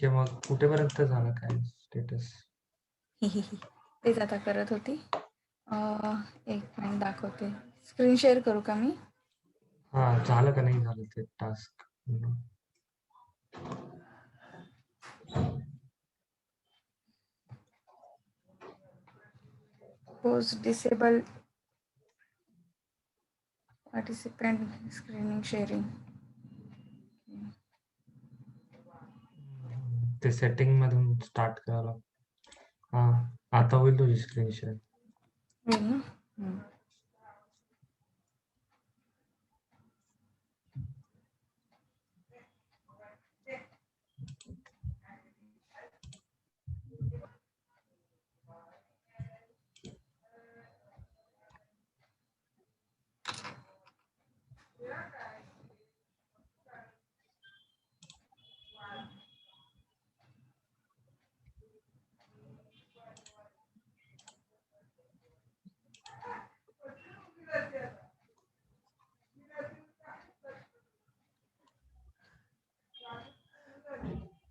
ठीक आहे, मग कुठेपर्यंत झालं काय स्टेटस? तेच आता करत होती. एक मिनिट दाखवते. स्क्रीन शेअर करू का मी? हा, झालं का नाही झालं ते task? Post disable participant screening sharing. ते सेटिंग मधून स्टार्ट करायला. हा, आता होईल तुझी स्क्रीन शेअर. होईल ना? हम्म.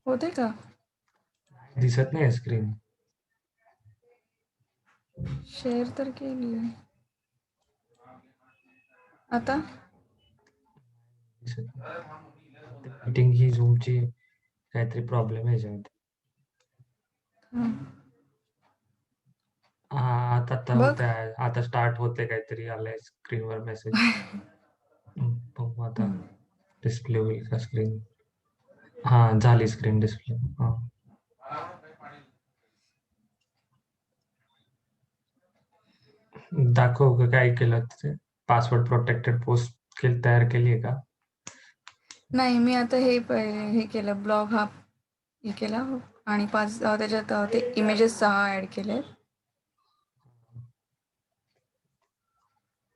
होते का? दिसत नाही स्क्रीन. शेअर तर केली. आता मीटिंग ही झूमची काहीतरी प्रॉब्लेम आहे याच्यामध्ये. हं. हा, आता बघ. होत आहे, आता स्टार्ट होते काहीतरी आलंय स्क्रीनवर मेसेज. बघू आता डिस्प्ले होईल का स्क्रीन. हा, झाली स्क्रीन डिस्प्ले. हा, दाखव का काय केलं ते. पासवर्ड प्रोटेक्टेड पोस्ट तयार केली आहे का? नाही, मी आता हे केलं, ब्लॉग हा हे केला आणि त्याच्यात ते इमेजेस 6 ॲड केले.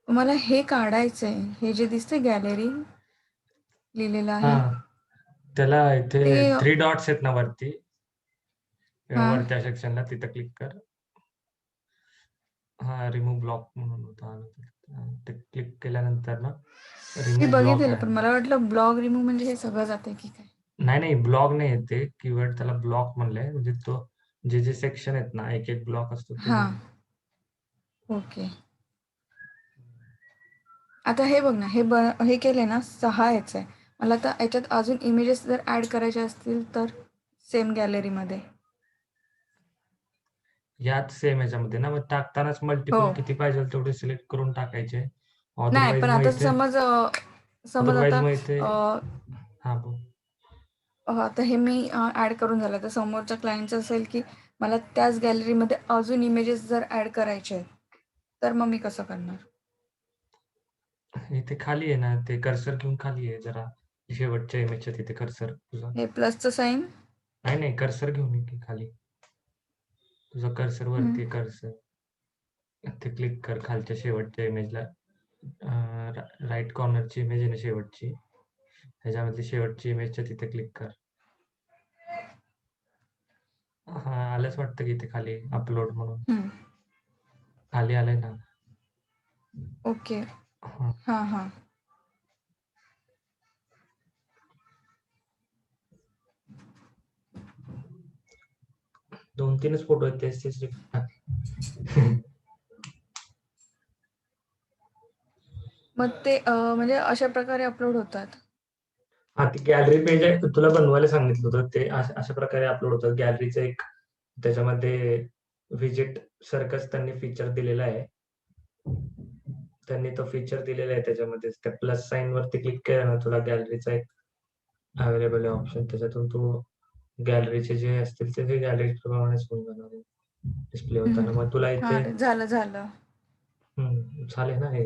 मला हे काढायचंय, हे जे दिसतंय गॅलरी लिहिलेलं हा, आहे त्याला इथे ते 3 डॉट्स आहेत ना वरती, हां. वरच्या सेक्शनला तिथं क्लिक कर. हा, रिमूव्ह ब्लॉक म्हणून होता, ते क्लिक केल्यानंतर ना मी रिमूव्ह ब्लॉक बघितलेलं, आहे. पण मला वाटलं ब्लॉग रिमूव्ह म्हणजे हे सगळं जातंय की काय? नाही ब्लॉग नाही येते कीवर्ड, त्याला ब्लॉक म्हणलंय. म्हणजे तो जे सेक्शन आहेत ना, एक एक ब्लॉक असतो ते. हां. ओके. आता हे बघ ना, हे केले ना 6 याचं आहे. मला आता याच्यात अजून इमेजेस जर ॲड करायचे असतील तर सेम गॅलरीमध्ये. याच सेम याच्यामध्ये ना, मग टाकतानाच हो. मल्टिपल किती पाहिजे तेवढे सिलेक्ट करून टाकायचे. नाही, अदरवाईज पण मग आता इथे समज आता हा बोल. आता हे मी ॲड करून झालं, तर समोरच्या क्लायंटचं असेल की मला त्याच गॅलरीमध्ये अजून इमेजेस जर ॲड करायचे आहेत, तर मग मी कसं करणार? इथे खाली आहे ना, ते कर्सर घेऊन खाली आहे जरा, शेवटच्या इमेजच्या तिथे कर्सर तुझा. हे प्लसचं साईन. नाही कर्सर घेऊन ये की खाली, तुझा कर्सर वरती कर्सर ते क्लिक कर खालच्या शेवटच्या इमेजला. राईट कॉर्नरची इमेज आहे ना शेवटची, ह्याच्यामधली शेवटची इमेजच्या तिथे क्लिक कर. हा, आलंच वाटतं की इथे खाली अपलोड म्हणून खाली आलंय ना. ओके. हा, हां, हां. 2-3च फोटो आहेत तेच मग ते म्हणजे अशा प्रकारे अपलोड होतात. हा, ती गॅलरी पेज आहे, तुला बनवायला सांगितलं होतं ते अशा प्रकारे अपलोड होतं. गॅलरीचं एक त्याच्यामध्ये विजिट सर्कस त्यांनी फीचर दिलेला आहे. त्यांनी तो फीचर दिलेला आहे त्याच्यामध्ये. त्या प्लस साईन वरती क्लिक केलं ना, तुला गॅलरीचा एक अवेलेबल आहे ऑप्शन, त्याच्यातून तू गॅलरीचे जे असतील ते गॅलरी प्रमाणेच होऊन जाणार आहे डिस्प्ले होताना. मग तुला इथे हां, झालं. झाले ना हे.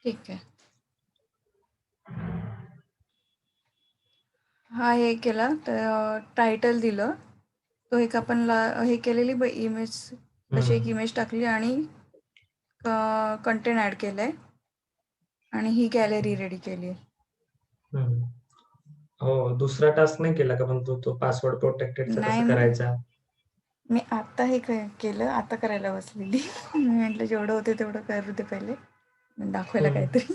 ठीक आहे. हा, हे केला तर टायटल दिलं. तो एक आपण हे केलेली इमेज, तशी एक इमेज टाकली आणि कंटेंट ॲड केलं आहे आणि ही गॅलरी रेडी केली आहे. हो, दुसरा टास्क नाही केला का पण तो पासवर्ड प्रोटेक्टेडचा नाही, कसं करायचा? मी आत्ता हे करायला बसलेली. मी म्हटलं जेवढं होते तेवढं करू दे पहिले, दाखवायला काहीतरी.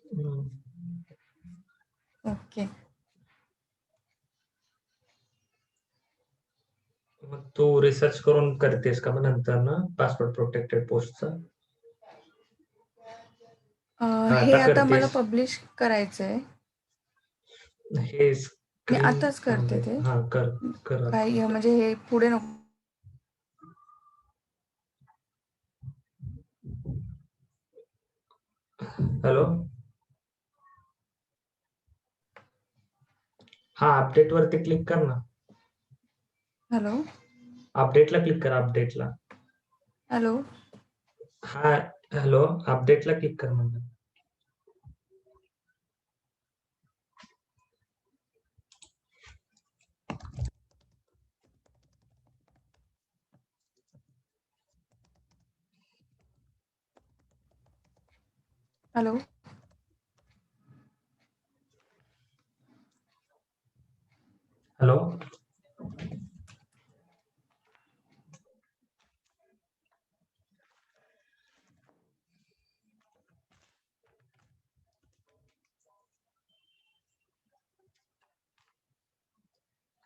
हम्म. ओके. मग तू रिसर्च करून करतेस का मग नंतर ना पासवर्ड प्रोटेक्टेड पोस्टचा? हे आता आता मला करतेस? पब्लिश करायचंय. हे मी स्क्रीन आताच करते ते. हा कर कर आता. काही म्हणजे हे पुढे नको. हॅलो, हा अपडेट वरती क्लिक कर ना. हॅलो, अपडेटला क्लिक कर, अपडेटला. हॅलो. हा हॅलो, अपडेटला क्लिक कर म्हणलं. Hello. Hello,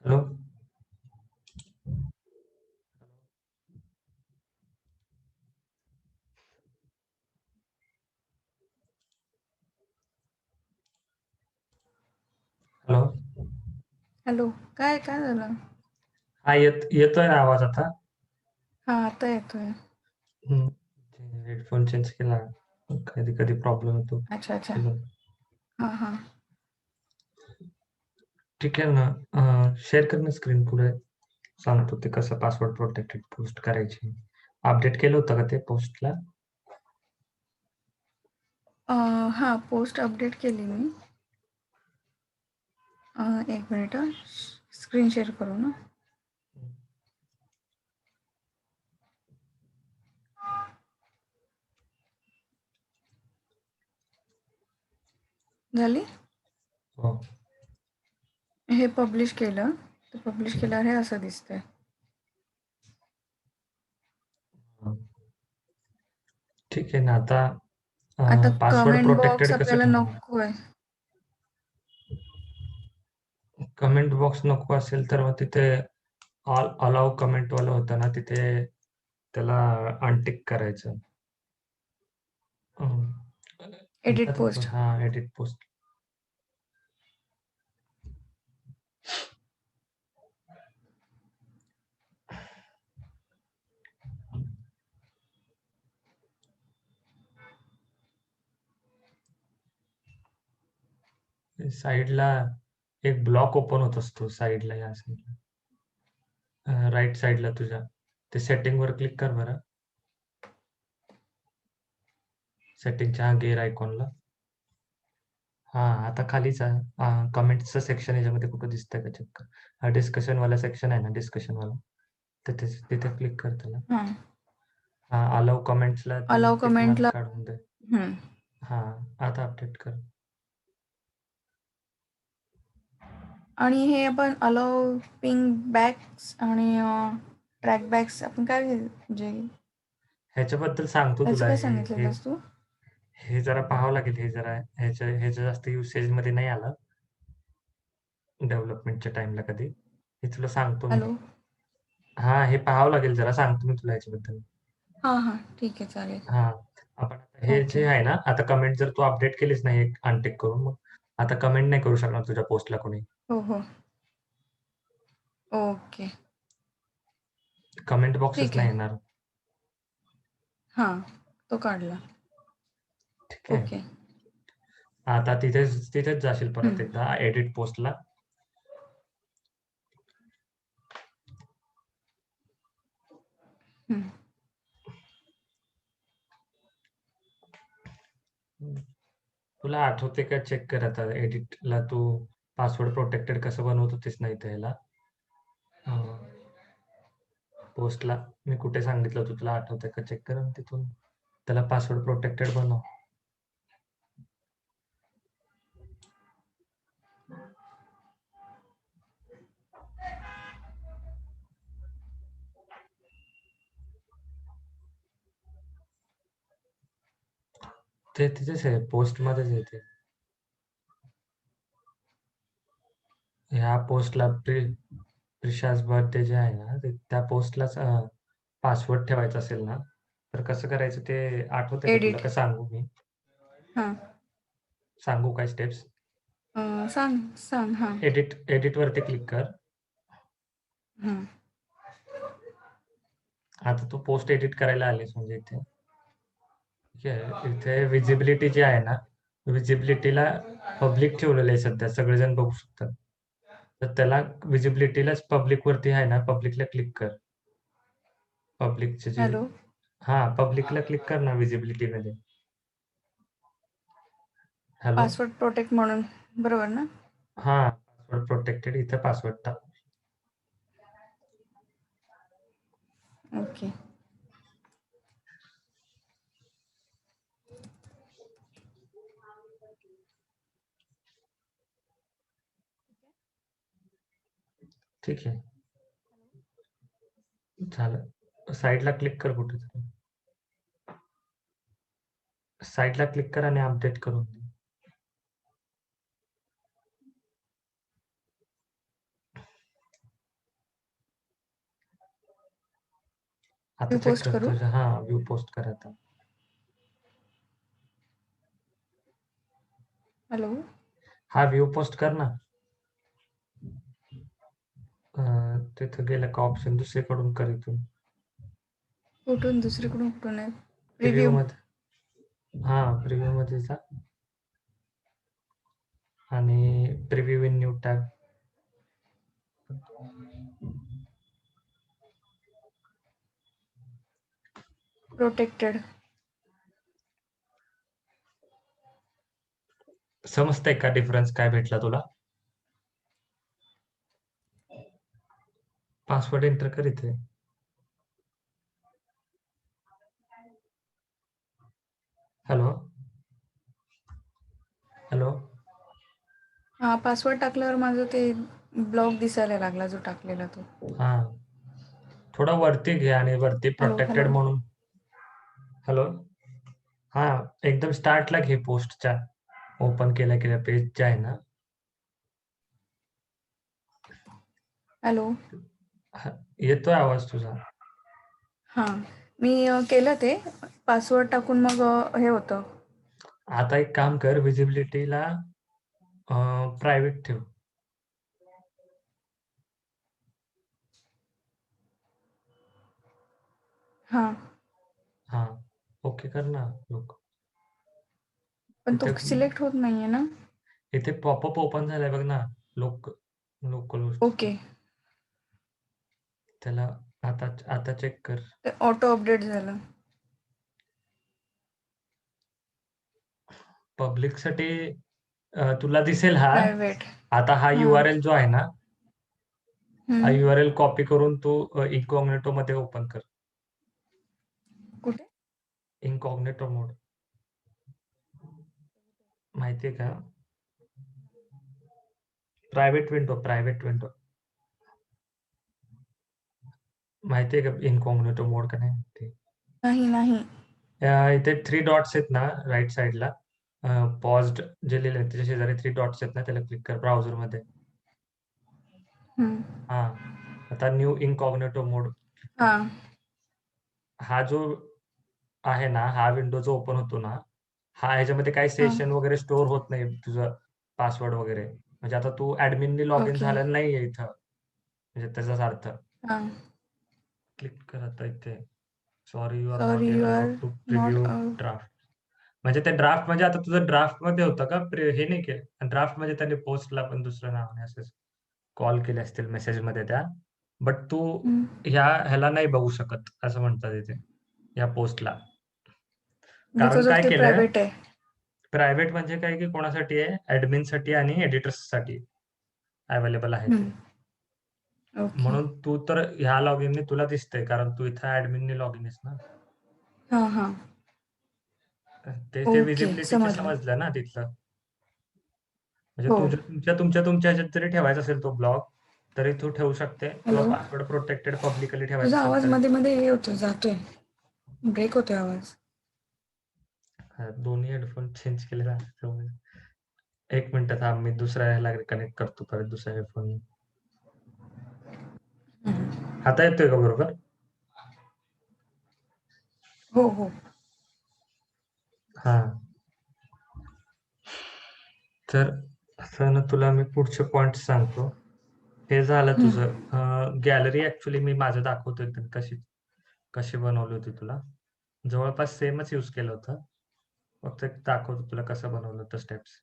hello. Hello. Hello. काय झालं? हा येतोय आवाज आता? हा, आता येतोय. हेडफोन चेंज केला, कधी कधी प्रॉब्लेम येतो. अच्छा, अच्छा. म्हणून. हां, हां. ठीक आहे ना, शेअर कर ना स्क्रीन पुढे. सांगतो ते कसं पासवर्ड प्रोटेक्टेड पोस्ट करायची. अपडेट केलं होतं का ते पोस्टला? हां, पोस्ट अपडेट केली मी. एक मिनिट हां. स्क्रीन शेअर करू ना? झाली? हो. हे पब्लिश केलं. तर पब्लिश केल्यावर हे असं दिसतंय. ठीक आहे ना. आता आता पासवर्ड कमेंट बॉक्स प्रोटेक्टेड कसं आपल्याला ठेवणार? नकोय. कमेंट बॉक्स नको असेल तर मग तिथे अलाउ कमेंट वालं होतं ना, तिथे त्याला अनटिक करायचं. Edit post. हा, एडिट पोस्ट. साईडला एक ब्लॉक ओपन होत असतो, साईडला या साईडला, राईट साईडला तुझ्या. ते सेटिंग वर क्लिक कर बरं. सेटिंगच्या गेअर आयकॉनला. हा, आता खालीच आहे. कमेंटचं सेक्शन याच्यामध्ये कुठं दिसतंय का चेक कर. हा डिस्कशन वाला सेक्शन आहे ना, डिस्कशन वाला. तिथे क्लिक कर त्याला. हां. हा, अलाउ कमेंट्सला तू अलाउ टिक मार्क कमेंटला. काढून दे. हं. हा, आता अपडेट कर. आणि हे आपण अलाउ पिंग बॅक्स आणि ट्रॅक बॅक्स आपण काय म्हणजे ह्याच्याबद्दल सांगतो त्याचं तुला. काय हे हे सांगितलेलंस तू? हे जरा पाहावं लागेल. हे जरा ह्याच्या जास्त युसेज मध्ये नाही आलं डेव्हलपमेंटच्या टाइमला कधी. हे तुला सांगतो मी. हॅलो. हा, हे पाहावं लागेल, जरा सांगतो मी तुला ह्याच्याबद्दल. हां, हां. ठीक आहे, चालेल. हा, आपण आता हे ओके. जे आहे ना, आता कमेंट जर तू अपडेट केलीस नाही एक अनटिक करून, मग आता कमेंट नाही करू शकणार तुझ्या पोस्टला कोणी. हो, हो. ओके. कमेंट बॉक्सच ठीक नाही आहे. येणार. हां, तो काढला. ठीक आहे. ओके. आता तिथेच जाशील हं, परत एकदा एडिट पोस्टला. हं. तुला आठवते का, चेक कर आता. एडिटला तू पासवर्ड प्रोटेक्टेड कसं बनवत होतीस नाही त्याला पोस्टला. मी कुठे सांगितलं होतं तुला, आठवतंय का? चेक कर तिथून त्याला पासवर्ड प्रोटेक्टेड बनव. ते तिथेच आहे, पोस्ट मध्येच येते. ह्या पोस्टला प्रिशाज बर्थडे जे आहे ना त्या पोस्टलाच पासवर्ड ठेवायचा असेल ना, तर कसं करायचं ते आठवतंय का तुला? एडिट. का सांगू मी? हां. सांगू काय स्टेप्स? सांग. हां. एडिट वरती क्लिक कर. हां. आता तू पोस्ट एडिट करायला आलीस म्हणजे इथे. ठीक आहे. इथे विजिबिलिटी जी आहे ना, विजिबिलिटीला पब्लिक ठेवलेलं आहे सध्या, सगळेजण बघू शकतात. तर त्याला विजिबिलिटीलाच पब्लिक वरती आहे ना, पब्लिकला क्लिक कर. पब्लिकची जी हॅलो. पब्लिकला क्लिक कर ना विजिबिलिटी मध्ये. हॅलो. पासवर्ड प्रोटेक्ट म्हणून बरोबर ना? पासवर्ड प्रोटेक्टेड, इथे पासवर्ड टाक. ओके. ठीक आहे, झालं. साईडला क्लिक कर कुठेतरी. साईडला क्लिक कर आणि अपडेट करून दे. आता व्यू चेक पोस्ट कर करू? तुझ्या. व्यू पोस्ट कर आता. हॅलो. व्यू पोस्ट कर ना. तिथं गेलं का ऑप्शन दुसरीकडून कर इथून. कुठून? दुसरीकडून कुठून आहे? Preview preview. मध्ये. प्रिव्ह्यू मध्ये जा आणि preview in new tab. Protected. समजतंय का डिफरन्स काय भेटला तुला? पासवर्ड एंटर कर इथे. हॅलो. हॅलो. पासवर्ड टाकल्यावर माझं ते ब्लॉग दिसायला लागला जो टाकलेला तो. थोडा वरती घे आणि वरती हॅलो, प्रोटेक्टेड हॅलो. म्हणून. हॅलो. एकदम स्टार्टला घे पोस्टच्या. ओपन केल्या पेज जे आहे ना. हॅलो. येतोय आवाज तुझा? मी केलं ते पासवर्ड टाकून मग हे होतं. आता एक काम कर, विजिबिलिटीला प्रायव्हेट ठेव. ओके कर ना लोक. पण तो इथे सिलेक्ट होत नाहीये ना? इथे पॉपअप ओपन झालाय बघ ना, लोकल होस्ट. ओके. त्याला आता चेक कर. ते ऑटो अपडेट झालं. पब्लिक साठी तुला दिसेल प्रायव्हेट. आता हा हां. URL जो आहे ना, हा हं. URL कॉपी करून तू इनकॉग्नेटो मध्ये ओपन कर. कुठे? इनकॉग्नेटो मोड माहितीये का? प्रायव्हेट विंडो माहितीये का? इनकॉग्नेटो मोड का नाही? नाही. इथे 3 डॉट्स आहेत ना राईट साईडला, पॉज्ड जे लिहिलंय त्याच्या शेजारी 3 डॉट्स आहेत ना, त्याला क्लिक कर ब्राउझर मध्ये. हं. आता न्यू इनकॉग्नेटो मोड. हा जो आहे ना, हा विंडो जो ओपन होतो ना, ह्याच्यामध्ये काही सेशन वगैरे स्टोअर होत नाही तुझं पासवर्ड वगैरे. म्हणजे आता तू ऍडमिननी लॉग इन ओके. झालेलं नाहीये इथं, म्हणजे त्याचाच अर्थ. हां. क्लिक कर आता इथे. Sorry you are not sorry you are allowed to not preview draft. म्हणजे ते ड्राफ्ट म्हणजे आता तुझं ड्राफ्ट मध्ये होतं का? हे नाही केलं ड्राफ्ट म्हणजे त्यांनी पोस्टला पण दुसरं नावाने असं कॉल केले असतील मेसेज मध्ये त्या. बट तू ह्याला नाही बघू शकत असं म्हणतात इथे या पोस्टला. म्हणजे तो कारण जो काय ते केलंय, प्रायव्हेट आहे. प्रायव्हेट म्हणजे काय की कोणासाठी आहे? ऍडमिनसाठी आणि एडिटर्ससाठी अवेलेबल आहे ते. ओके. म्हणून तू तर ह्या लॉग इनने तुला दिसतंय, कारण तू इथं ऍडमिनने लॉग इन आहेस ना. हां. ते ओके. विजिबिलिटीचे समजलं. समजलं ना तिथलं. म्हणजे हो. तुमच्या ह्याच्यात जरी ठेवायचा असेल तो ब्लॉग, तरी तू ठेवू शकते, किंवा हॅलो. पासवर्ड प्रोटेक्टेड पब्लिकली ठेवायचा तुझा असेल आवाज तरी. मध्ये हे होतो, जातोय. ब्रेक होतोय आवाज. दोन्ही हेडफोन चेंज केले ना त्यामुळे. 1 मिनिट थांब, मी दुसऱ्या ह्याला कनेक्ट करतो परत दुसऱ्या हेडफोन. हं. आता येतोय का बरोबर? हो, हो. हां. तर असं ना तुला मी पुढचे पॉइंट्स सांगतो. हे झालं हं. तुझं. गॅलरी ॲक्चुअली मी माझं दाखवतोय तर कशी बनवली होती तुला. जवळपास सेमच यूज केलं होतं. फक्त एक दाखवतो तुला कसं बनवलं होतं स्टेप्स.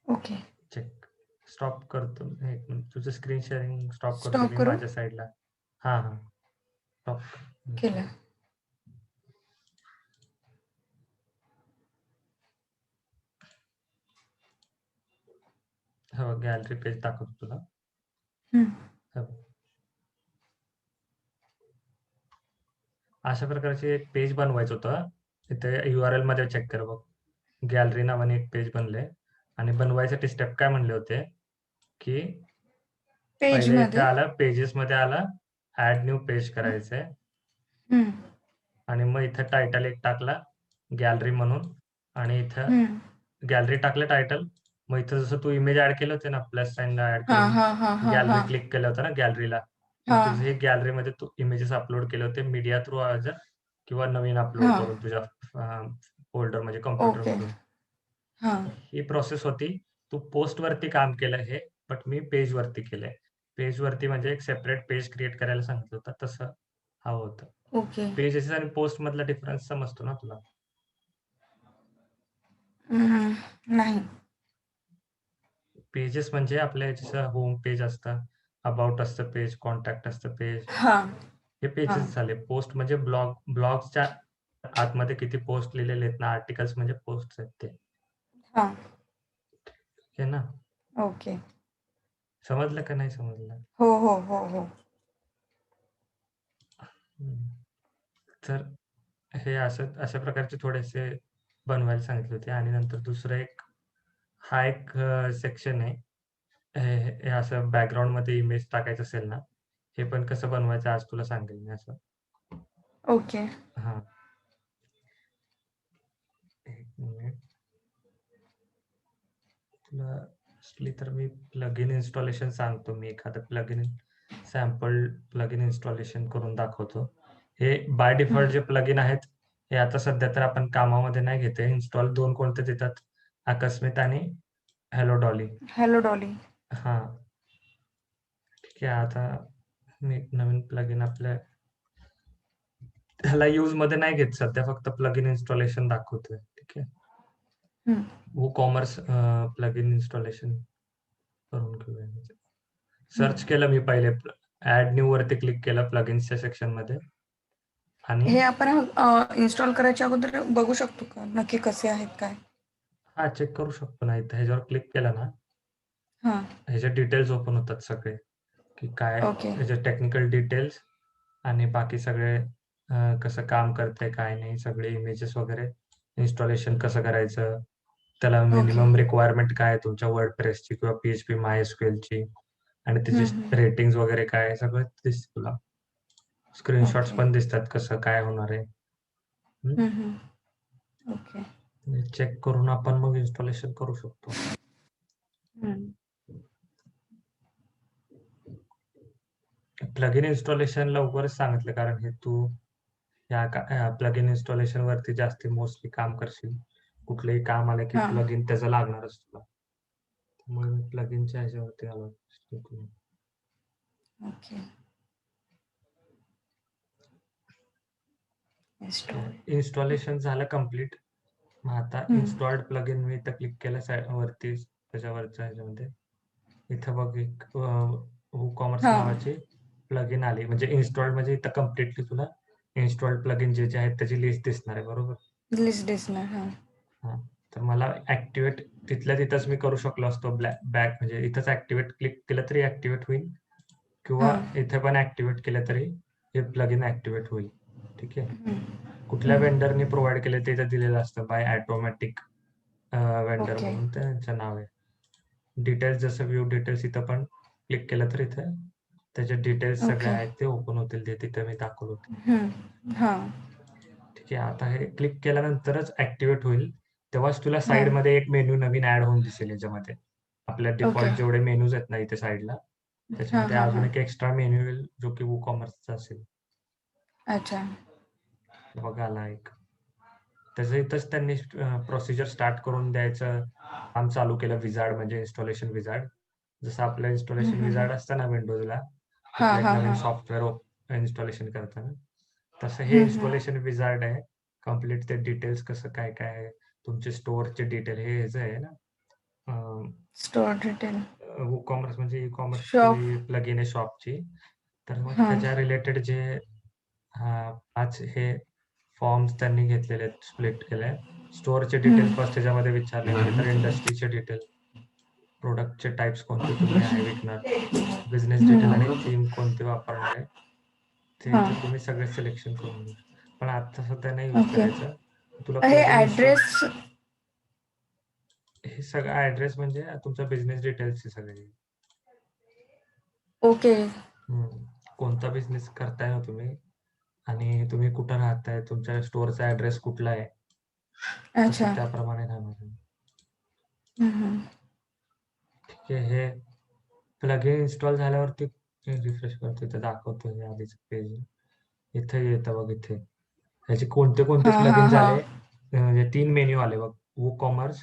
ओके. चेक. स्टॉप करतो. एक मिनिट. तुझं स्क्रीन शेअरिंग स्टॉप करतो स्टॉप मी करू? माझ्या साईडला. हां, हां. स्टॉप. केलं. हो, गॅलरी पेज दाखवतो तुला. हं. हो. अशा प्रकारचे एक पेज बनवायचं होतं. इथे URL मध्ये चेक कर बघ. गॅलरी नावाने एक पेज बनलंय आणि बनवायसाठी स्टेप काय म्हणले होते, की पहिले इथे पेजमध्ये? आलं, पेजेसमध्ये आलं, ॲड न्यू पेज करायचंय हं. आणि मग इथं टायटल एक टाकला, गॅलरी म्हणून आणि इथं हं. गॅलरी टाकलं टायटल. मग इथं जसं तू इमेज ॲड केलं होतं ना, प्लस साइनला ॲड हां, करून हां, हां, हां, गॅलरी हां. क्लिक केलं होतं ना गॅलरीला. मग हां, तुझे हे गॅलरीमध्ये तू इमेजेस अपलोड केले होते मीडिया थ्रू किंवा नवीन अपलोड हां. करून तुझ्या फोल्डर म्हणजे ओके. कॉम्प्युटरमधून. हां. ही प्रोसेस होती. तू पोस्टवरती काम केलं हे, बट मी पेजवरती केलंय. पेजवरती म्हणजे एक सेपरेट पेज क्रिएट करायला सांगितलं होतं, तसं हवं होतं. ओके. पेजेस आणि पोस्टमधला डिफरन्स समजतो ना तुला? नाही. पेजेस म्हणजे आपल्या जसं होम पेज असतं, अबाउट असतं पेज, कॉन्टॅक्ट असतं पेज. हां, हे हां, पेजेस झाले. पोस्ट म्हणजे ब्लॉग्सच्या आतमध्ये किती पोस्ट लिहिलेले आहेत ना, आर्टिकल्स म्हणजे पोस्ट्स आहेत ते. हां. हे ना? ओके. समजलं का नाही समजलं? हो, हो, हो, हो. हं. तर हे असं अशा प्रकारचे थोडेसे बनवायला सांगितले होते आणि नंतर दुसरं एक हा एक सेक्शन आहे. हे हे असं बॅकग्राऊंडमध्ये इमेज टाकायचं असेल ना, हे पण कसं बनवायचं आज तुला सांगेल मी असं. ओके. हां. 1 मिनिट. तुला असली तर मी प्लगइन इन्स्टॉलेशन सांगतो. मी एखादं सॅम्पल प्लगइन इन्स्टॉलेशन करून दाखवतो. हे बाय हं. डिफॉल्ट जे प्लगइन आहेत, हे आता सध्या तर आपण कामामध्ये नाही घेत आहे. इन्स्टॉल 2 कोणते देतात, आकस्मित आणि हेलो डॉली. Hello Dolly. हां. ठीक आहे. आता मी एक नवीन प्लगइन ह्याला यूजमध्ये नाही घेत सध्या, फक्त प्लगइन इन्स्टॉलेशन दाखवतोय. ठीक आहे. हं. WooCommerce प्लगइन इन्स्टॉलेशन करून घेऊया. हं. सर्च केलं मी पहिले ॲड न्यू वरती क्लिक केलं प्लगइन्सच्या सेक्शनमध्ये आणि हे आपण इन्स्टॉल करायच्या अगोदर बघू शकतो का नक्की कसे आहेत काय? हां, चेक करू शकतो ना. इथं ह्याच्यावर क्लिक केलं ना, हां. ह्याचे डिटेल्स ओपन होतात सगळे, की काय ओके. ह्याचे टेक्निकल डिटेल्स आणि बाकी सगळे कसं काम करतंय, काय नाही, सगळे इमेजेस वगैरे, इन्स्टॉलेशन कसं करायचं, त्याला ओके. मिनिमम रिक्वायरमेंट काय आहे तुमच्या वर्डप्रेसची किंवा PHP MySQLची आणि हं, त्याची हं. रेटिंग्ज वगैरे काय आहे, सगळं दिसतं तुला. Screenshots okay. पण दिसतात कसं काय होणार आहे. हं, हं. ओके. चेक करून आपण मग इन्स्टॉलेशन करू शकतो. हं. प्लगइन इन्स्टॉलेशन लवकरच सांगितलं कारण हे तू प्लगइन इन्स्टॉलेशन वरती जास्ती मोस्टली काम करशील. कुठलंही काम आलं की हां. प्लगइन त्याचं लागणारच तुला. त्यामुळे मी प्लगइनच्या ह्याच्यावरती आलो. ओके. इन्स्टॉल. इन्स्टॉलेशन झालं कंप्लीट. मग आता हं. इन्स्टॉल्ड प्लगइन मी इथं क्लिक केलं वरती त्याच्यावरच्या ह्याच्यामध्ये. इथं बघ एक WooCommerce हां. नावाची प्लगइन आली. म्हणजे इन्स्टॉल्ड म्हणजे इथं कंप्लीटली तुला इन्स्टॉल्ड प्लगइन जे आहेत त्याची लिस्ट दिसणार आहे बरोबर. लिस्ट दिसणार. हां. हां. तर मला ॲक्टिव्हेट तिथल्या तिथंच मी करू शकलो असतो बॅक म्हणजे इथंच ॲक्टिव्हेट क्लिक केलं तरी ॲक्टिव्हेट होईल किंवा हां. इथे पण ॲक्टिव्हेट केलं तरी हे प्लगइन ॲक्टिव्हेट होईल. ठीक आहे. हं. कुठल्या हं. वेंडरनी प्रोव्हाईड केलं ते इथं दिलेलं असतं बाय ऑटोमॅटिक वेंडर ओके. म्हणून त्यांचं नाव आहे. डिटेल्स जसं व्ह्यू डिटेल्स इथं पण क्लिक केलं तर इथं त्याचे डिटेल्स सगळे ओके. आहेत ते ओपन होतील ते तिथं मी दाखवलं होतं. हं. हां. ठीक आहे. आता हे क्लिक केल्यानंतरच ॲक्टिव्हेट होईल. तेव्हाच तुला हां. साइडमध्ये एक मेनू नवीन ॲड होऊन दिसेल याच्यामध्ये. आपल्या ओके. डिफॉल्ट जेवढे मेनूज आहेत ना इथे साइडला, त्याच्यामध्ये हां, अजून हां. एक एक्स्ट्रा मेन्यू येईल जो की WooCommerceचा असेल. अच्छा. बघा आला एक. त्याचं इथंच त्यांनी प्रोसिजर स्टार्ट करून द्यायचं काम चालू केलं विझार्ड म्हणजे इन्स्टॉलेशन विझार्ड. जसं आपलं हं, इन्स्टॉलेशन हं, हं. विझार्ड असतं ना विंडोजला, हां, कुठलं एक हां, नवीन हां. सॉफ्टवेअर इन्स्टॉलेशन करताना, तसं हे हं, हं. इन्स्टॉलेशन विझार्ड आहे. कम्प्लीट ते डिटेल्स कसं काय काय आहे, तुमचे स्टोअरचे डिटेल हे ह्याचं आहे ना. Store detail. WooCommerce म्हणजे ई शॉप. कॉमर्सची प्लगइन आहे शॉपची. तर मग हां. त्याच्या रिलेटेड जे 5 हे फॉर्म्स त्यांनी घेतलेले आहेत, स्प्लिट केले. स्टोअरचे हं. डिटेल फर्स्ट ह्याच्यामध्ये विचारले, नंतर इंडस्ट्रीचे डिटेल, प्रोडक्टचे टाइप्स कोणते तुम्ही आहे विकणार, बिझनेस डिटेल आणि हं. थीम कोणते वापरणार आहे, ते हां. इथं तुम्ही सगळे सिलेक्शन करून घ्या. पण आता सध्या नाही यूज ओके. करायचं. तुला हे प्लगइन इन्स्टॉल ॲड्रेस. हे सगळं ॲड्रेस म्हणजे तुमचा बिझनेस डिटेल्सचे सगळे. ओके. कोणता बिझनेस करताय ना तुम्ही आणि तुम्ही कुठं राहताय, तुमच्या स्टोअरचा ॲड्रेस कुठला आहे, तसं अच्छा. त्याप्रमाणे राहणार. हं, हं. ठीक आहे. हे प्लगइन इन्स्टॉल झाल्यावरती रिफ्रेश करतो, इथं दाखवतो हे आधीचं पेज. इथे येतं बघ इथे. ह्याचे कोणते कोणते हां, हां, प्लगइन्स आले, हां. म्हणजे 3 मेन्यू आले बघ. WooCommerce,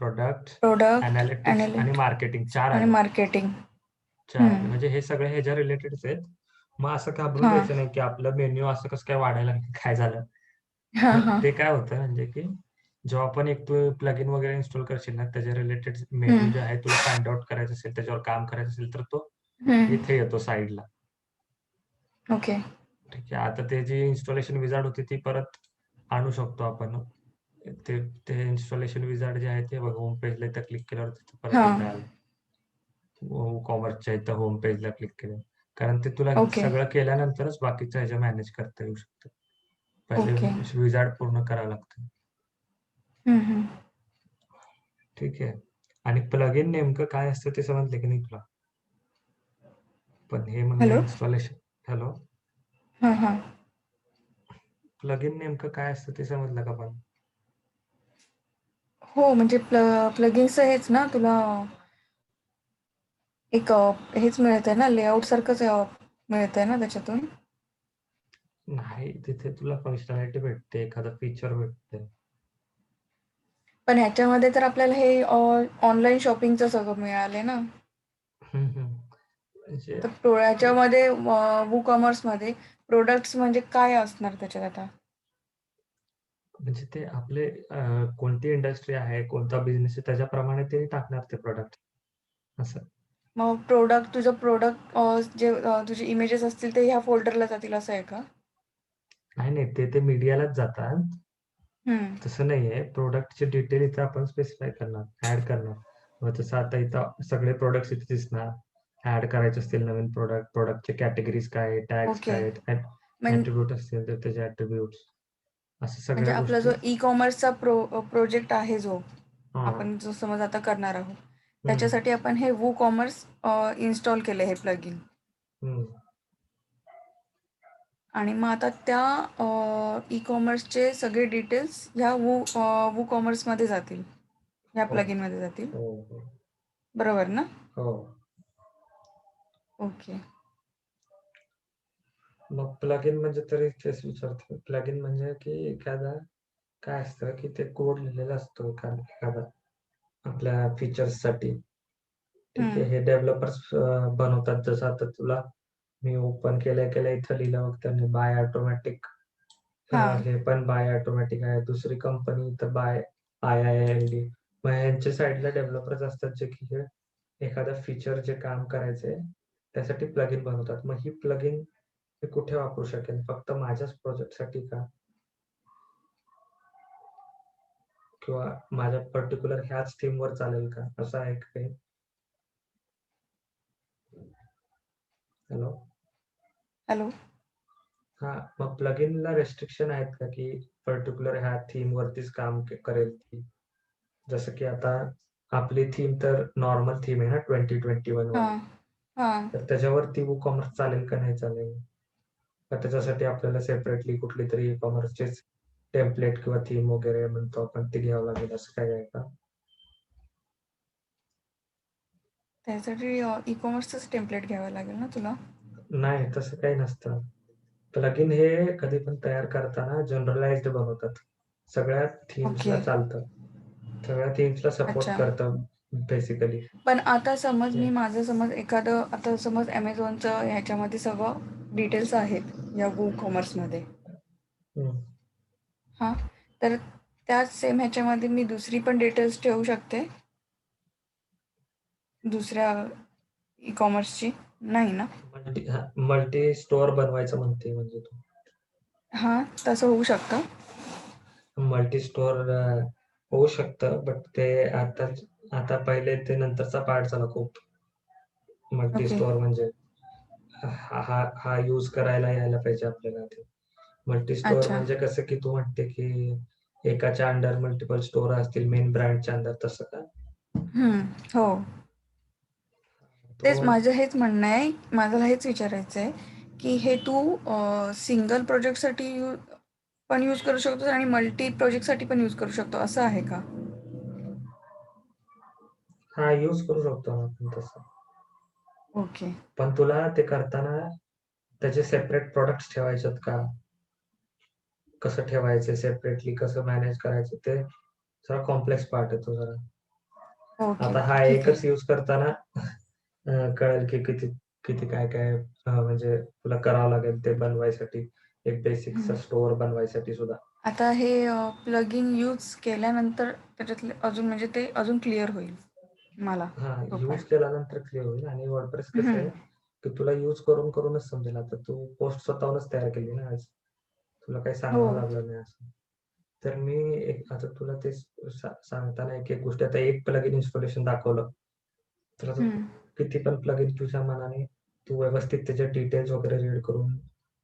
प्रोडक्ट, प्रॉडक्ट, एनालिटिक्स आणि मार्केटिंग 4 आणि आले. मार्केटिंग. 4 हं. आले. म्हणजे हे सगळे ह्याच्या रिलेटेडच आहेत. मग असं घाबरून हां. जायचं नाही, की आपलं मेन्यू असं कसं काय वाढायला लागलं, काय झालं? हां, हां. ते काय होतं म्हणजे की जेव्हा पण एक तू प्लगइन वगैरे इन्स्टॉल करशील ना, त्याच्या रिलेटेड मेन्यू हं. जे आहे तुला फाइंड आउट करायचं असेल, त्याच्यावर काम करायचं असेल, तर तो हं. इथे येतो साइडला. ओके. ठीक आहे. आता ते जी इन्स्टॉलेशन विझार्ड होती ती परत आणू शकतो आपण. ते ते इन्स्टॉलेशन विझार्ड जे आहे ते बघ होम पेजला इथं क्लिक केल्यावर तिथं परत हां. इथं आलं. कॉमर्सच्या इथं होम पेजला क्लिक केलं. कारण ते तुला ओके. सगळं केल्यानंतरच बाकीचं ह्याच्या मॅनेज करता येऊ शकतं. पहिले ओके. विझार्ड पूर्ण करावं लागतं. हं, हं. ठीक आहे. आणि प्लगइन नेमकं काय असतं ते समजलं की नाही तुला? पण हे म्हणलं हॅलो? इन्स्टॉलेशन. हॅलो? हां, हां. प्लगइन नेमकं काय असतं ते समजलं का पण? हो, म्हणजे प्लगिन्सचं हेच ना तुला एक हेच मिळतंय ना, लेआउटसारखंच मिळतंय ना त्याच्यातून? नाही, तिथे तुला फंक्शनॅलिटी भेटते, एखादं फीचर भेटते. पण ह्याच्यामध्ये तर आपल्याला हे ऑनलाईन शॉपिंगचं सगळं मिळालंय ना. हं, हं. म्हणजे तर ह्याच्यामध्ये WooCommerceमध्ये प्रोडक्ट्स म्हणजे काय असणार त्याच्यात आता? म्हणजे ते आपले कोणती इंडस्ट्री आहे, कोणता बिझनेस आहे त्याच्याप्रमाणे ते टाकणार ते प्रॉडक्ट असं. मग तुझं जे तुझे इमेजेस असतील ते ह्या फोल्डरला जातील असं आहे का? नाही, नाही. ते मीडियालाच जातात. हं. तसं नाहीये. प्रॉडक्टचे डिटेल इथं आपण स्पेसिफाय करणार, ॲड करणार. मग तसं आता इथं सगळे प्रॉडक्ट्स इथे दिसणार. ॲड करायचे असतील नवीन प्रॉडक्ट, प्रॉडक्टचे कॅटेगरीज काय आहेत, टॅग्स ओके. काय आहेत, म्हण ॲट्रिब्यूट असतील तर त्याचे ॲट्रिब्यूट्स, असं म्हणजे सगळ्या आपला जो गोष्टी. ई-कॉमर्सचा प्रोजेक्ट आहे जो हां. आपण जो समज आता करणार आहोत, हं, त्याच्यासाठी आपण हे WooCommerce इन्स्टॉल केलं हे प्लगइन. हं. आणि मग आता त्या ई-कॉमर्सचे सगळे डिटेल्स ह्या WooCommerceमध्ये जातील. ह्या हो, प्लगइनमध्ये जातील. हो, हो. बरोबर ना? हो. ओके. मग प्लगइन म्हणजे तरी तेच विचारतो. प्लगइन म्हणजे की एखादा काय असतं की ते कोड लिहिलेला असतो एखादा आपल्या फीचर्ससाठी. ठीक हं. आहे. हे डेव्हलपर्स बनवतात. जसं आता तुला मी ओपन केल्या-केल्या इथं लिहिलं मग त्यांनी बाय ऑटोमॅटिक. हां. हे पण बाय ऑटोमॅटिक आहे. दुसरी कंपनी इथं बाय IIND. मग ह्यांच्या साइडला डेव्हलपर्स असतात जे की हे एखादं फीचर जे काम करायचंय त्यासाठी प्लगइन बनवतात. मग ही प्लगइन मी कुठे वापरू शकेन? फक्त माझ्याच प्रोजेक्टसाठी का? किंवा माझ्या पर्टिक्युलर ह्याच थीमवर चालेल का? असं आहे का काही? हॅलो? हॅलो? हां, मग प्लगइनला रिस्ट्रिक्शन आहेत का, की पर्टिक्युलर ह्या थीमवरतीच काम करेल ती? जसं की आता आपली थीम तर नॉर्मल थीम आहे ना 2021 वाली. हां. हां. तर त्याच्यावरती WooCommerce चालेल का नाही चालेल? का त्याच्यासाठी आपल्याला सेपरेटली कुठलीतरी ई-कॉमर्सचीच टेम्प्लेट किंवा थीम वगैरे म्हणतो आपण ती घ्यावं लागेल असं काही आहे का? त्यासाठी ई-कॉमर्सचंच टेम्प्लेट घ्यावं लागेल ना तुला? नाही, तसं काही नसतं. प्लगइन हे कधी पण तयार करताना जनरलाइज्ड बनवतात. सगळ्या ओके. थीम्सला चालतं. सगळ्या थीम्सला सपोर्ट अच्छा. करतं बेसिकली. पण आता समज ओके. मी माझं समज एखादं आता समज Amazonचं ह्याच्यामध्ये सगळं डिटेल्स आहेत या WooCommerceमध्ये. हं. हां. तर त्याच सेम ह्याच्यामध्ये मी दुसरी पण डिटेल्स ठेवू शकते? दुसऱ्या ई-कॉमर्सची? नाही ना? मल्टी स्टोअर बनवायचं म्हणते म्हणजे तू. हां, तसं होऊ शकतं? मल्टी स्टोअर होऊ शकतं, बट ते आता पहिले ते नंतरचा पार्ट झाला खूप. Multi okay. स्टोअर म्हणजे हा यूज करायला यायला पाहिजे आपल्याला ते. मल्टी स्टोअर अच्छा. म्हणजे कसं की तू म्हणते की एकाच्या अंडर मल्टिपल स्टोअर असतील मेन ब्रँडच्या अंडर तसं का? हो. तेच तो माझं हेच म्हणणं आहे. मला हेच विचारायचं आहे, की हे तू सिंगल प्रोजेक्टसाठी पण यूज करू शकतो आणि मल्टी प्रोजेक्टसाठी पण यूज करू शकतो असं आहे का? हा यूज करू शकतो आपण तसं. ओके. पण तुला ते करताना त्याचे सेपरेट प्रॉडक्ट्स ठेवायचेत का? कसं ठेवायचं सेपरेटली कसं मॅनेज करायचं ते जरा कॉम्प्लेक्स पार्ट आहे तो जरा. ओके, आता हा ओके. ठीक आहे. एकच यूज करताना कळेल की किती किती काय म्हणजे तुला करावं लागेल ते बनवायसाठी. एक बेसिकचा हं. स्टोअर बनवायसाठी सुद्धा. आता हे प्लगइन यूज केल्यानंतर त्याच्यातले अजून म्हणजे ते अजून क्लिअर होईल मला हां, तो यूज पार्ट. केल्यानंतर क्लिअर होईल आणि वर्डप्रेस कसं हं. आहे, की तुला यूज करूनच समजेल. आता तू पोस्ट स्वतःहूनच तयार केली ना आज. तुला काही हो. सांगावं लागलं नाही असं. तर मी आता तुला ते सांगताना एक-एक गोष्ट आता एक प्लगइन इन्स्टॉलेशन दाखवलं. तर आता हं. किती पण प्लगइन तुझ्या मनाने तू व्यवस्थित त्याचे डिटेल्स वगैरे रीड करून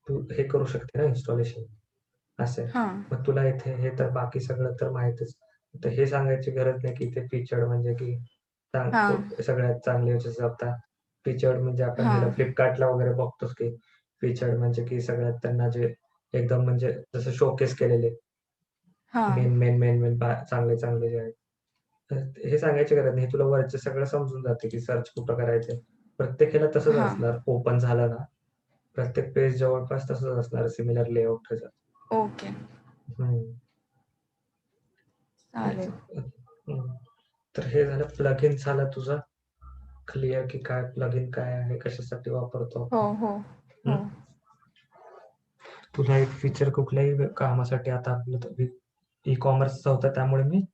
तू हे करू शकते ना इन्स्टॉलेशन. असं आहे. हां. मग तुला इथे हे तर बाकी सगळं तर माहीतच. तर हे सांगायची गरज नाही, की इथे फीचर्ड म्हणजे की हां. सगळ्यात चांगले जसं आता फीचर्ड म्हणजे आपण ह्याला हां. Flipkartला वगैरे बघतोच, की फीचर्ड म्हणजे की सगळ्यात त्यांना जे एकदम म्हणजे जसं शोकेस केलेले हां. मेन चांगले जे आहेत. तर हे सांगायची गरज नाही. तुला वरचं सगळं समजून जाते, की सर्च कुठं करायचंय. प्रत्येक तसंच हां. असणार. ओपन झालं ना, प्रत्येक पेज जवळपास तसंच असणार सिमिलर लेआउट त्याचं. ओके. हं. चालेल. हं. तर हे झालं प्लगइन झालं तुझं क्लिअर, की काय प्लगइन काय आहे, कशासाठी वापरतो हो, आपण. हो. हो. हं. तुला एक फीचर कुठल्याही कामासाठी आता आपलं ई-कॉमर्सचं होतं त्यामुळे मी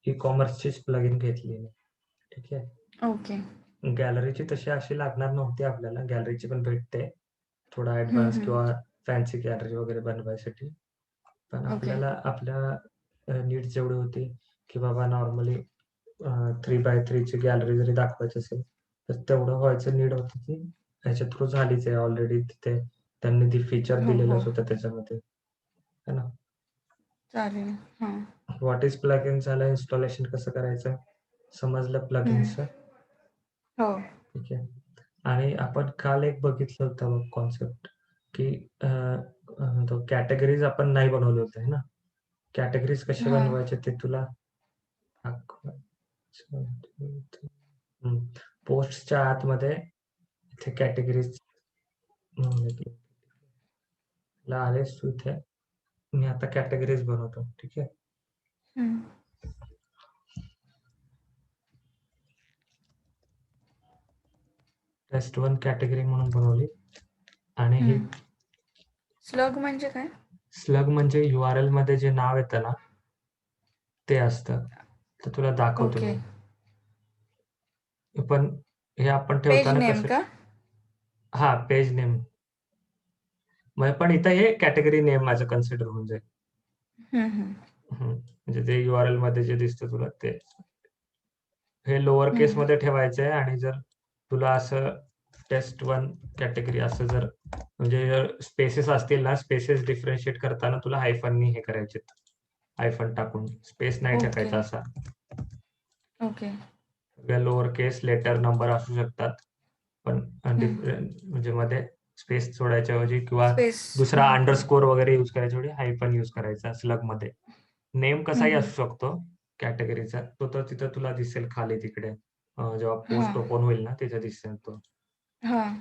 ई-कॉमर्सचीच प्लगइन घेतलेली. ठीक आहे. ओके. गॅलरीची तशी अशी लागणार नव्हती आपल्याला. गॅलरीची पण भेटते. थोडा हं, ॲडव्हान्स हं. किंवा फॅन्सी गॅलरी वगैरे बनवायसाठी. पण ओके. आपल्याला आपल्या नीड्स जेवढी होती, की बाबा नॉर्मली 3x3 ची गॅलरी जरी दाखवायची असेल, तर तेवढं व्हायचं नीड होती ती ह्याच्या थ्रू झालीच आहे ऑलरेडी तिथे त्यांनी ती फीचर हो, हो. दिलेलंच होतं त्याच्यामध्ये. है ना? चालेल. हां. व्हॉट इज प्लगइन झालं, इन्स्टॉलेशन कसं करायचं, समजलं हं. प्लगइन्सचं. हो. ठीक आहे. आणि आपण काल एक बघितलं होतं बघ कॉन्सेप्ट, की तो कॅटेगरीज आपण नाही बनवले होते है ना? कॅटेगरीज कसे हां. बनवायचे ते तुला दाखवायचं. हं. पोस्टच्या आतमध्ये इथे कॅटेगरीज ला आलेस तू इथे. मी आता कॅटेगरीज बनवतो. ठीक आहे. हं. टेस्ट 1 कॅटेगरी म्हणून बनवली आणि ही हं. स्लग म्हणजे काय? स्लग म्हणजे URL मध्ये जे नाव येतं ना, ते असतं. तर तुला दाखवतो ओके. मी. पण हे आपण पेज ठेवताना नेम कसं का? हां, पेज नेम. मग पण इथं हे कॅटेगरी नेम माझं कन्सिडर होऊन जाईल. हं, हं. म्हणजे ते URLमध्ये जे दिसतं तुला ते. हे लोअर हं. केसमध्ये ठेवायचं आहे आणि जर तुला असं टेस्ट 1 कॅटेगरी असं जर म्हणजे जर स्पेसेस असतील ना, स्पेसेस डिफरन्शिएट करताना तुला हायफननी हे करायचेत. हायफन टाकून स्पेस नाही ओके. टाकायचा असा. ओके. सगळ्या लोअर केस, लेटर, नंबर असू शकतात. पण हं. म्हणजे मध्ये स्पेस सोडायच्या ऐवजी किंवा स्पेस. दुसरा हां. अंडरस्कोर वगैरे यूज करायच्या ऐवजी हायफन यूज करायचा स्लगमध्ये. नेम हं, कसाही हं. असू शकतो कॅटेगरीचा. तो तर तिथं तुला दिसेल खाली तिकडे. जेव्हा पोस्ट हां. ओपन होईल ना तिथे दिसेल तो. हां.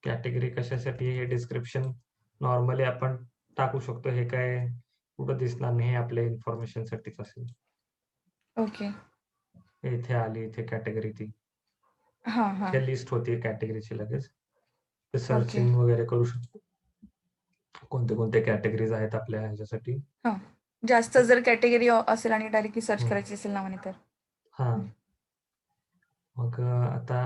कॅटेगरी कशासाठी हे डिस्क्रिप्शन नॉर्मली आपण टाकू शकतो. हे काय कुठं दिसणार नाही. हे आपल्या इन्फॉर्मेशन साठीच असेल. ओके. इथे आली इथे कॅटेगरी ती. हां, हां. इथे लिस्ट होती कॅटेगरीची लगेच. ते ओके. सर्चिंग वगैरे करू शकतो. कोणते कॅटेगरीज आहेत आपल्या ह्याच्यासाठी. हां. जास्त जर कॅटेगरी असेल आणि डायरेक्टली सर्च हं. करायची असेल नावाने तर? हां. मग आता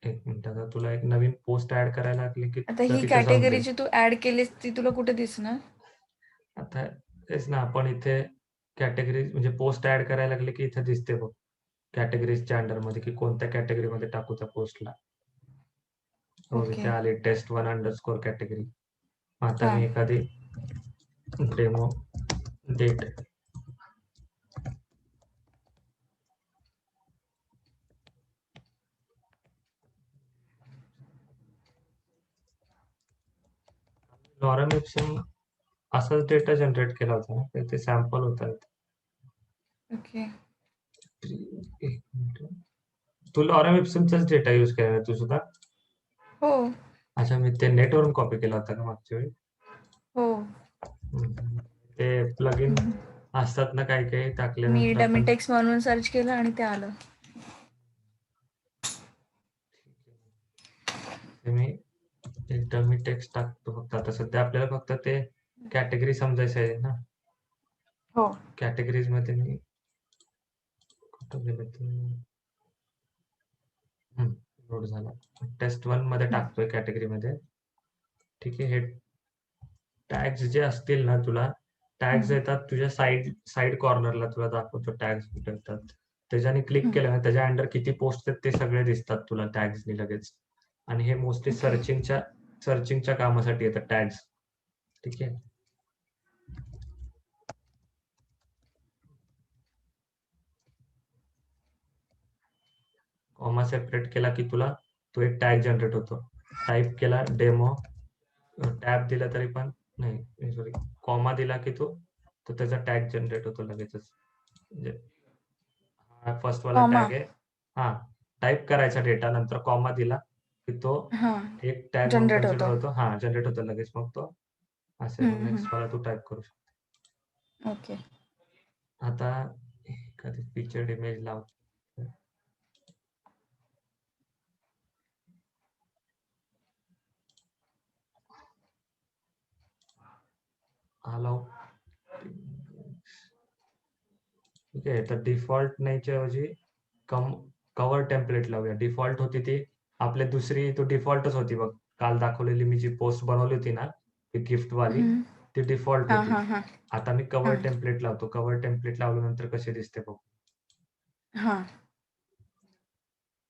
1 मिनिट आता तुला एक नवीन पोस्ट ॲड करायला लागली की आता तुला ही तिथे जाऊन कॅटेगरी जाईल. जी तू ॲड केलीस ती तुला कुठे दिसणार? आता तेच ना आपण इथे कॅटेगरीज म्हणजे पोस्ट ॲड करायला लागले की इथे दिसते बघ. कॅटेगरीजच्या अंडरमध्ये की कोणत्या कॅटेगरीमध्ये टाकू त्या पोस्टला. हो इथे ओके. आली test1_ कॅटेगरी. आता हां. मी एखादी डेमो डेट लॉरेम इप्सन असाच डेटा जनरेट केला होता ना, ते सॅम्पल होता. ओके. एक मिनिट. तू लॉरेम इप्सनचाच डेटा यूज केला ना तू सुद्धा? हो. अच्छा मी ते नेटवरून कॉपी केला होता का मागच्या वेळी? हो. ते प्लगइन हं. असतात ना काही मी टाकल्यानंतर डमी आपण. टेक्स्ट म्हणून सर्च केलं आणि ते आलं. ते मी एक डमी टेक्स्ट टाकतो फक्त. आता सध्या आपल्याला फक्त ते कॅटेगरी समजायचं आहे ना. हो. कॅटेगरीज मध्ये मी कुठं गेलो ते लोड झाला. test1 मध्ये हं. टाकतोय कॅटेगरीमध्ये. ठीक आहे. हे टॅग्स जे असतील ना तुला टॅग्स हं. येतात तुझ्या साइड कॉर्नरला तुला दाखवतो टॅग्स कुठे येतात. त्याच्याने क्लिक हं. केलं ना त्याच्या अंडर किती पोस्ट आहेत ते सगळे दिसतात तुला टॅग्सनी लगेच. आणि हे मोस्टली ओके. सर्चिंगच्या कामासाठी येतात टॅग्स. ठीक आहे. कॉमा सेपरेट केला की तुला तो एक टॅग जनरेट होतो. टाईप केला डेमो टॅब दिला तरी पण नाही सॉरी कॉमा दिला की तो त्याचा टॅग जनरेट होतो लगेचच. म्हणजे हा फर्स्ट वाला कॉमा. टॅग आहे. हा टाईप करायचा डेटा नंतर कॉमा दिला की तो हां. एक टॅग म्हणून जनरेट कन्सिडर होतो. होतो. हा जनरेट होतो लगेच मग तो असे मग हं, हं. नेक्स्ट वाला तू टाईप करू शकतो. ओके. आता एखादी फीचर्ड इमेज लाव. आलो. ठीक आहे तर डिफॉल्ट नाहीच्या ऐवजी कव्हर टेम्पलेट लावूया. डिफॉल्ट होती ती आपल्या दुसरी तो डिफॉल्टच होती बघ. काल दाखवलेली मी जी पोस्ट बनवली होती ना ती गिफ्ट वाली हं. ती डिफॉल्ट हां, होती. हां, हां. आता मी कव्हर हां. टेम्पलेट लावतो. कव्हर टेम्पलेट लावल्यानंतर कसे दिसते बघ. हां.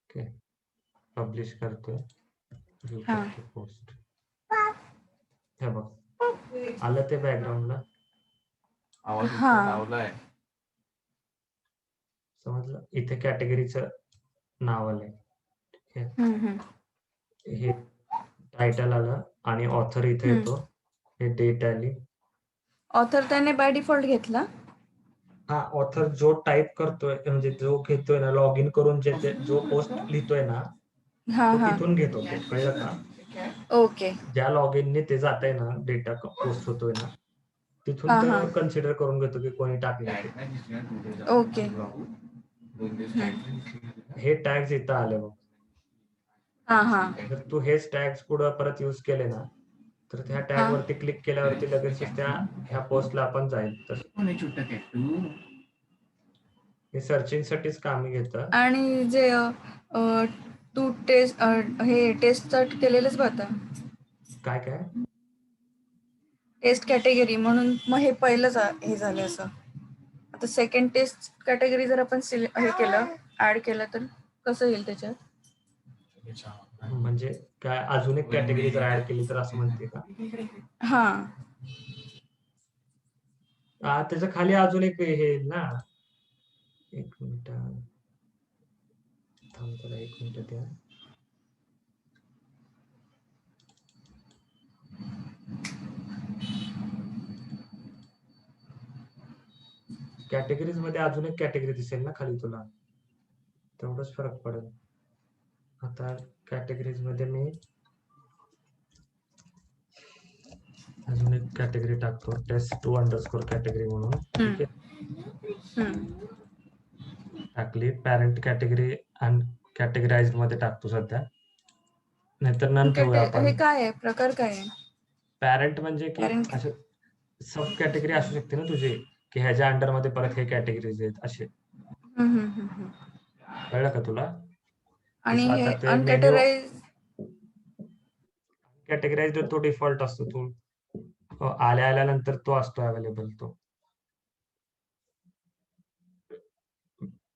ओके पब्लिश करतोय. व्ह्यू हां. करतो पोस्ट. हे बघ आलं ते बॅकग्राऊंडला. आवाज इतका हां. लावलाय. समजलं. इथे कॅटेगरीचं नाव आलंय. ठीक आहे. हं, हं. हे टायटल आलं आणि ऑथर इथे हं. येतो. हे डेट आली. ऑथर त्याने बाय डिफॉल्ट घेतला? हा ऑथर जो टाईप करतोय म्हणजे जो घेतोय ना लॉग इन करून जो पोस्ट लिहितोय ना हां, तो हां. तिथून घेतो तो. कळलं का? ओके. ज्या लॉग इनने ते जातंय ना डेटा पोस्ट होतोय ना तिथून हां, तो हां. कन्सिडर करून घेतो की कोणी टाकलंय ते. टॅग नाही दिसले ना तुझे ओके. राहू. 2 दिवस हं. टॅग नाही दिसले. हे टॅग्स इथं आले बघ. हां, हां. जर तू हेच टॅग्स पुढे परत यूज केले ना तर त्या टॅग हां. वरती क्लिक केल्यावरती लगेचच त्या ह्या पोस्टला आपण जाईल. तर कोण आहे छोटा कॅटू? हे सर्चिंग साठीच कामी घेतं. आणि जे तू हे टेस्ट केलेलंच बघ आता. काय? टेस्ट कॅटेगरी म्हणून मग हे पहिलंच हे झालं असं. आता सेकंड टेस्ट कॅटेगरी जर आपण हे केलं ऍड केलं तर कसं येईल त्याच्यात? म्हणजे काय अजून एक कॅटेगरी जर ऍड केली तर असं म्हणते का? हां. त्याच्या खाली अजून एक हे येईल ना. एक मिनिट थांब जरा 1 मिनिट द्या. कॅटेगरीज मध्ये अजून एक कॅटेगरी दिसेल ना खाली तुला. तेवढंच फरक पडेल. आता कॅटेगरीज मध्ये मी अजून एक कॅटेगरी टाकतो, test2_ कॅटेगरी म्हणून. ठीक आहे, टाकली. पॅरेंट कॅटेगरी अनकॅटेगराइज्ड मध्ये टाकतो सध्या, नाहीतर नन ठेवूया हे आपण. काय आहे, प्रकार काय आहे? पॅरेंट म्हणजे की Parent. असे सब कॅटेगरी असू शकते ना तुझी, की ह्याच्या अंडर मध्ये परत हे कॅटेगरीज आहेत असे. कळलं का तुला? आणि जसं हे आता ते मेन्यू कॅटेगराइज्ड तो डिफॉल्ट असतो, तो आल्यानंतर तो असतो अवेलेबल. तो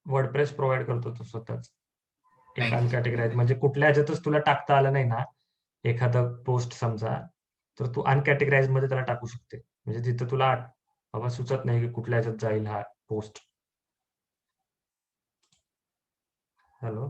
वर्डप्रेस प्रोव्हाइड करतो तो स्वतःच. एक अनकॅटेगराइज म्हणजे कुठल्या ह्याच्यातच तुला टाकता आलं नाही ना एखादं पोस्ट समजा, तर तू अनकॅटेगराइज मध्ये त्याला टाकू शकते. म्हणजे जिथं तुला बाबा सुचत नाही की कुठल्या ह्याच्यात जाईल हा पोस्ट. हॅलो.